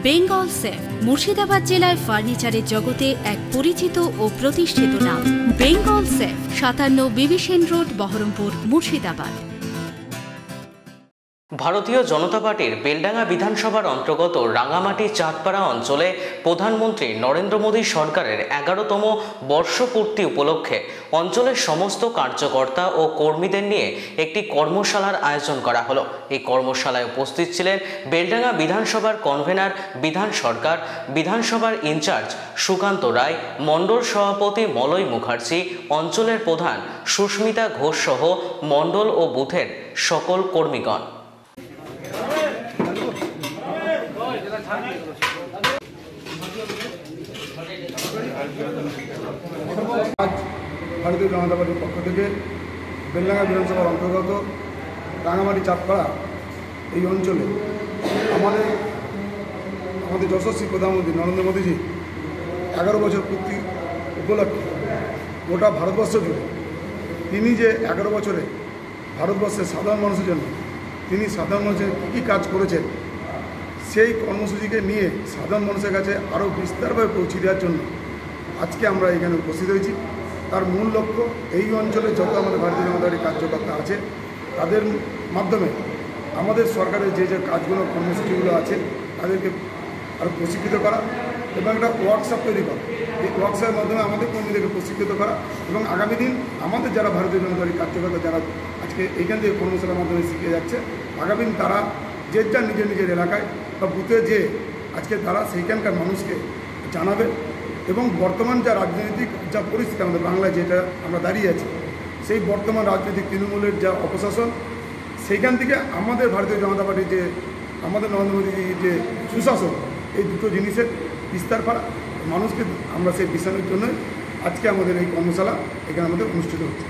Bengal safe Murshidabad জেলায় ফার্নিচারের জগতে এক পরিচিত ও প্রতিষ্ঠিত নাম। বেঙ্গল সেফ 57 বিবি সেন রোড, বহরমপুর, মুর্শিদাবাদ। ভারতীয় জনতা পার্টির বেলডাঙ্গা বিধানসভার অন্তর্গত রাঙামাটি চাঁদপাড়া অঞ্চলে প্রধানমন্ত্রী নরেন্দ্র মোদী সরকারের 11তম বর্ষপূর্তি উপলক্ষে অঞ্চলের সমস্ত কার্যকর্তা ও কর্মীদের নিয়ে একটি কর্মশালার আয়োজন করা হলো। এই কর্মশালায় উপস্থিত ছিলেন বেলডাঙ্গা বিধানসভার কনভেনার বিধান সরকার, বিধানসভার ইনচার্জ সুকান্ত রায়, মণ্ডল সভাপতি মলয় মুখার্জি, অঞ্চলের প্রধান সুস্মিতা ঘোষ সহ মণ্ডল ও বুথের সকল কর্মীগণ। আজ ভারতীয় জনতা পার্টির পক্ষ থেকে বেলডাঙ্গা বিধানসভার অন্তর্গত রাঙামাটি চাঁদপাড়া এই অঞ্চলে আমাদের যশস্বী প্রধানমন্ত্রী নরেন্দ্র মোদীজি 11 বছর পূর্তি উপলক্ষে গোটা ভারতবর্ষ জুড়ে তিনি যে 11 বছরে ভারতবর্ষের সাধারণ মানুষের জন্য তিনি সাধারণ মানুষের কী কাজ করেছেন সেই কর্মসূচিকে নিয়ে সাধারণ মানুষের কাছে আরও বিস্তারভাবে পৌঁছে দেওয়ার জন্য আজকে আমরা এখানে উপস্থিত হয়েছি। তার মূল লক্ষ্য এই অঞ্চলে যত আমাদের ভারতীয় জনতা পার্টির কার্যকর্তা আছে তাদের মাধ্যমে আমাদের সরকারের যে যে কাজগুলো কর্মসূচিগুলো আছে তাদেরকে আরও প্রশিক্ষিত করা এবং একটা ওয়ার্কশপ তৈরি করা। এই ওয়ার্কশপের মাধ্যমে আমাদের কর্মীদেরকে প্রশিক্ষিত করা এবং আগামী দিন আমাদের যারা ভারতীয় জনতা পার্টির কার্যকর্তা যারা আজকে এইখান থেকে কর্মশালার মাধ্যমে শিখে যাচ্ছে, আগামী দিন তারা যে যার নিজের নিজের এলাকায় বা বুথে যে আজকে তারা সেইখানকার মানুষকে জানাবে এবং বর্তমান যা রাজনৈতিক যা পরিস্থিতি আমাদের বাংলায় যেটা আমরা দাঁড়িয়ে আছি, সেই বর্তমান রাজনৈতিক তৃণমূলের যা অপশাসন, সেইখান থেকে আমাদের ভারতীয় জনতা পার্টির যে আমাদের নরেন্দ্র মোদীজির যে সুশাসন, এই দুটো জিনিসের বিস্তার করা মানুষকে আমরা সেই বিস্তারের জন্য আজকে আমাদের এই কর্মশালা এখানে আমাদের অনুষ্ঠিত হচ্ছে।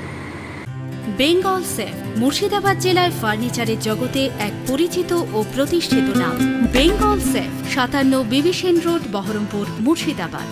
বেঙ্গল সেফ মুর্শিদাবাদ জেলায় ফার্নিচারের জগতে এক পরিচিত ও প্রতিষ্ঠিত নাম। বেঙ্গল সেফ 57 বিবি সেন রোড, বহরমপুর, মুর্শিদাবাদ।